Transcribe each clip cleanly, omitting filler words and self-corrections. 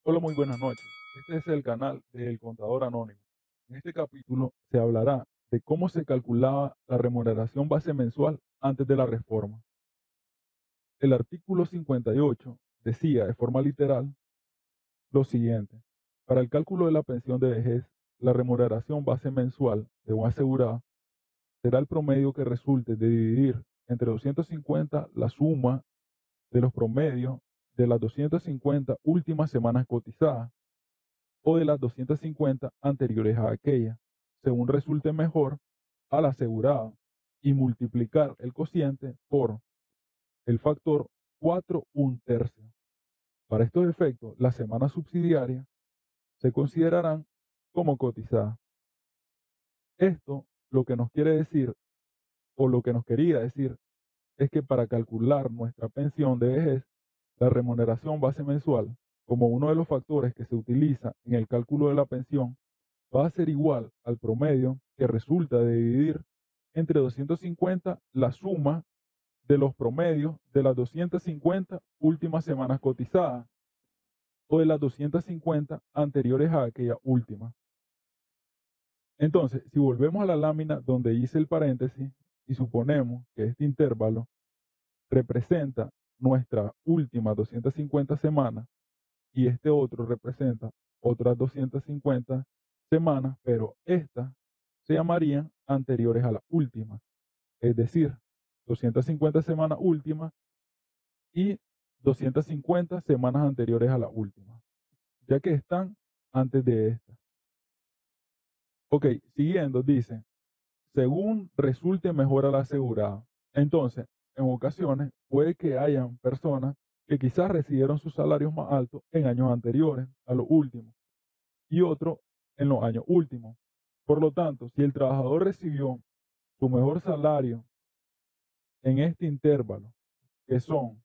Hola, muy buenas noches. Este es el canal del Contador Anónimo. En este capítulo se hablará de cómo se calculaba la remuneración base mensual antes de la reforma. El artículo 58 decía de forma literal lo siguiente: para el cálculo de la pensión de vejez, la remuneración base mensual de un asegurado será el promedio que resulte de dividir entre 250 la suma de los promedios de las 250 últimas semanas cotizadas o de las 250 anteriores a aquella, según resulte mejor al asegurado, y multiplicar el cociente por el factor 4/1 tercio. Para estos efectos, las semanas subsidiarias se considerarán como cotizadas. Esto lo que nos quiere decir, o lo que nos quería decir, es que para calcular nuestra pensión de vejez, la remuneración base mensual, como uno de los factores que se utiliza en el cálculo de la pensión, va a ser igual al promedio que resulta de dividir entre 250 la suma de los promedios de las 250 últimas semanas cotizadas o de las 250 anteriores a aquella última. Entonces, si volvemos a la lámina donde hice el paréntesis y suponemos que este intervalo representa nuestra última 250 semanas y este otro representa otras 250 semanas, pero estas se llamarían anteriores a la última, es decir, 250 semanas últimas y 250 semanas anteriores a la última, ya que están antes de esta. Ok, siguiendo, dice, según resulte mejor al asegurado. Entonces, en ocasiones puede que hayan personas que quizás recibieron sus salarios más altos en años anteriores a los últimos y otros en los años últimos. Por lo tanto, si el trabajador recibió su mejor salario en este intervalo, que son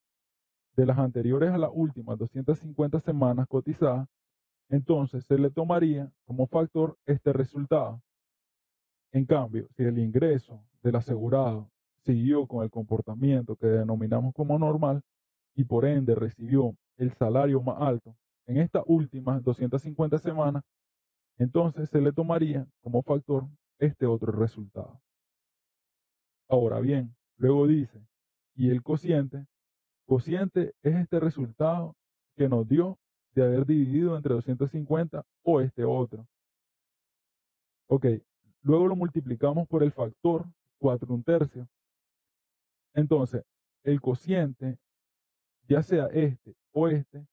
de las anteriores a las últimas 250 semanas cotizadas, entonces se le tomaría como factor este resultado. En cambio, si el ingreso del asegurado siguió con el comportamiento que denominamos como normal y por ende recibió el salario más alto en estas últimas 250 semanas, entonces se le tomaría como factor este otro resultado. Ahora bien, luego dice, y el cociente es este resultado que nos dio de haber dividido entre 250 o este otro. Ok, luego lo multiplicamos por el factor 4/1 tercio. Entonces, el cociente, ya sea este o este,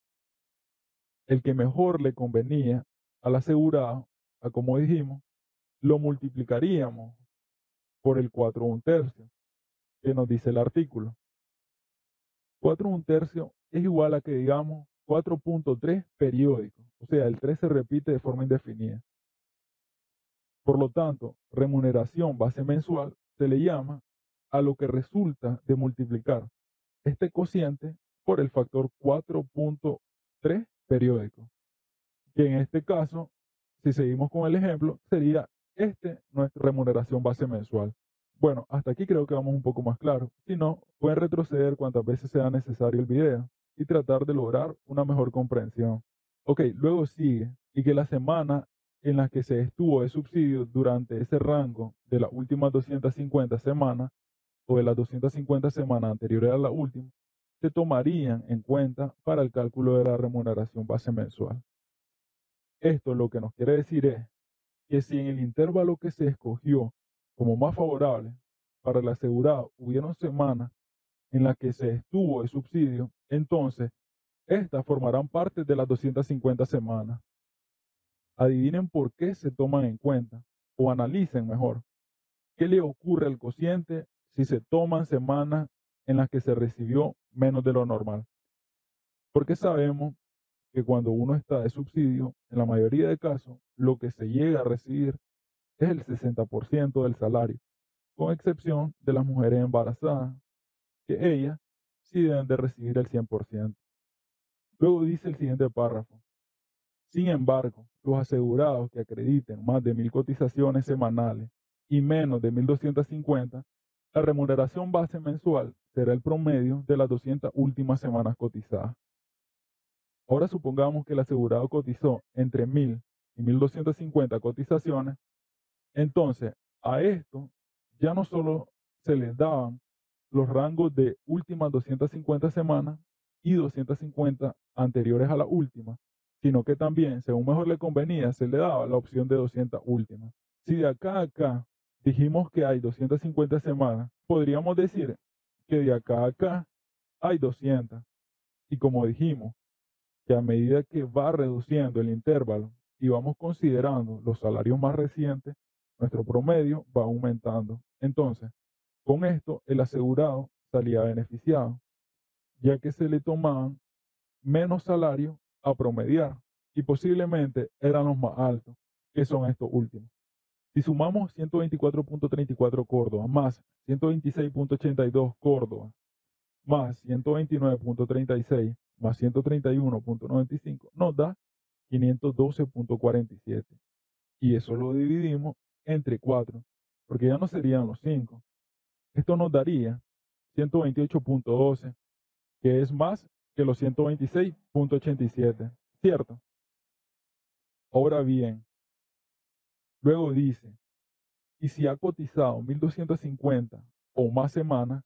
el que mejor le convenía al asegurado, a como dijimos, lo multiplicaríamos por el 4/1 tercio, que nos dice el artículo. 4/1 tercio es igual a que digamos 4.3 periódico, o sea, el 3 se repite de forma indefinida. Por lo tanto, remuneración base mensual se le llama a lo que resulta de multiplicar este cociente por el factor 4.3 periódico, que en este caso, si seguimos con el ejemplo, sería nuestra remuneración base mensual. Bueno, hasta aquí creo que vamos un poco más claro. Si no, pueden retroceder cuantas veces sea necesario el video y tratar de lograr una mejor comprensión. Ok, luego sigue, y que la semana en la que se estuvo de subsidio durante ese rango de las últimas 250 semanas o de las 250 semanas anteriores a la última, se tomarían en cuenta para el cálculo de la remuneración base mensual. Esto lo que nos quiere decir es que si en el intervalo que se escogió como más favorable para el asegurado hubieron semanas en las que se estuvo de subsidio, entonces estas formarán parte de las 250 semanas. Adivinen por qué se toman en cuenta, o analicen mejor, qué le ocurre al cociente si se toman semanas en las que se recibió menos de lo normal. Porque sabemos que cuando uno está de subsidio, en la mayoría de casos, lo que se llega a recibir es el 60% del salario, con excepción de las mujeres embarazadas, que ellas sí deben de recibir el 100%. Luego dice el siguiente párrafo. Sin embargo, los asegurados que acrediten más de 1.000 cotizaciones semanales y menos de 1.250, la remuneración base mensual será el promedio de las 200 últimas semanas cotizadas. Ahora supongamos que el asegurado cotizó entre 1000 y 1250 cotizaciones. Entonces, a esto ya no solo se les daban los rangos de últimas 250 semanas y 250 anteriores a la última, sino que también, según mejor le convenía, se le daba la opción de 200 últimas. Si de acá a acá dijimos que hay 250 semanas, podríamos decir que de acá a acá hay 200. Y como dijimos, que a medida que va reduciendo el intervalo y vamos considerando los salarios más recientes, nuestro promedio va aumentando. Entonces, con esto, el asegurado salía beneficiado, ya que se le tomaban menos salario a promediar y posiblemente eran los más altos, que son estos últimos. Si sumamos 124.34 Córdoba más 126.82 Córdoba más 129.36 más 131.95 nos da 512.47. Y eso lo dividimos entre 4, porque ya no serían los 5. Esto nos daría 128.12, que es más que los 126.87, ¿cierto? Ahora bien, luego dice, y si ha cotizado 1250 o más semanas,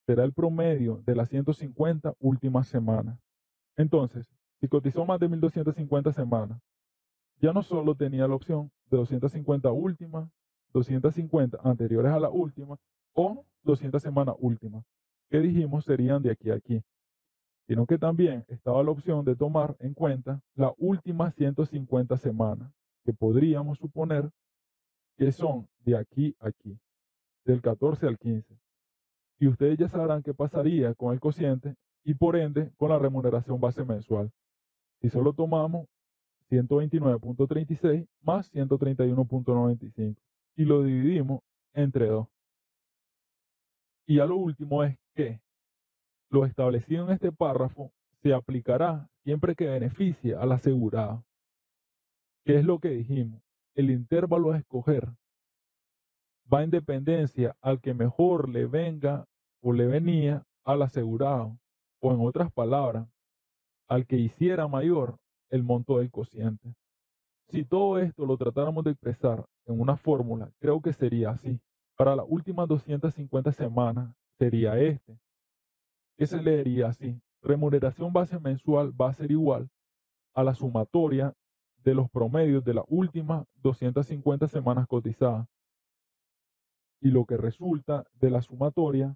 será el promedio de las 150 últimas semanas. Entonces, si cotizó más de 1250 semanas, ya no solo tenía la opción de 250 últimas, 250 anteriores a la última o 200 semanas últimas, que dijimos serían de aquí a aquí, sino que también estaba la opción de tomar en cuenta las últimas 150 semanas, que podríamos suponer que son de aquí a aquí, del 14 al 15. Y ustedes ya sabrán qué pasaría con el cociente y por ende con la remuneración base mensual. Si solo tomamos 129.36 más 131.95 y lo dividimos entre 2. Y ya lo último es que lo establecido en este párrafo se aplicará siempre que beneficie al asegurado. ¿Qué es lo que dijimos? El intervalo a escoger va en dependencia al que mejor le venga o le venía al asegurado, o en otras palabras, al que hiciera mayor el monto del cociente. Si todo esto lo tratáramos de expresar en una fórmula, creo que sería así. Para las últimas 250 semanas sería este, que se leería así. Remuneración base mensual va a ser igual a la sumatoria de los promedios de las últimas 250 semanas cotizadas. Y lo que resulta de la sumatoria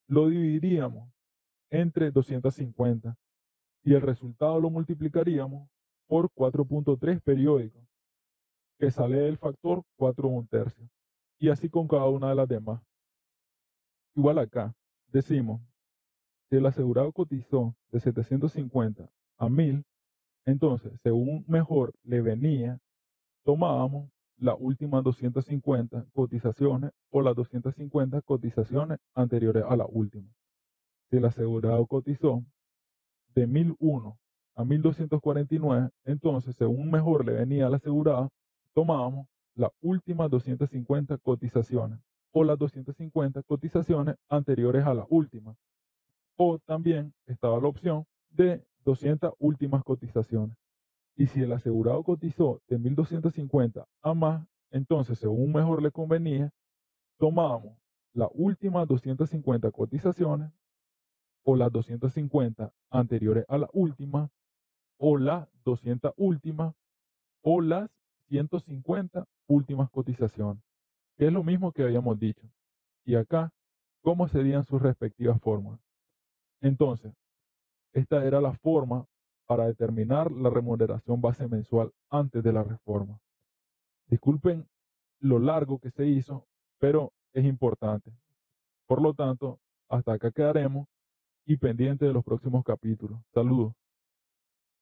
lo dividiríamos entre 250 y el resultado lo multiplicaríamos por 4.3 periódicos, que sale del factor 4/1. Y así con cada una de las demás. Igual acá, decimos, si el asegurado cotizó de 750 a 1000, entonces, según mejor le venía, tomábamos las últimas 250 cotizaciones o las 250 cotizaciones anteriores a la última. Si el asegurado cotizó de 1001 a 1249, entonces, según mejor le venía al asegurado, tomábamos las últimas 250 cotizaciones o las 250 cotizaciones anteriores a la última. O también estaba la opción de 200 últimas cotizaciones. Y si el asegurado cotizó de 1250 a más, entonces, según mejor le convenía, tomábamos las últimas 250 cotizaciones o las 250 anteriores a la última o las 200 últimas o las 150 últimas cotizaciones, que es lo mismo que habíamos dicho. Y acá, ¿cómo serían sus respectivas fórmulas? Entonces, esta era la forma para determinar la remuneración base mensual antes de la reforma. Disculpen lo largo que se hizo, pero es importante. Por lo tanto, hasta acá quedaremos y pendiente de los próximos capítulos. Saludos.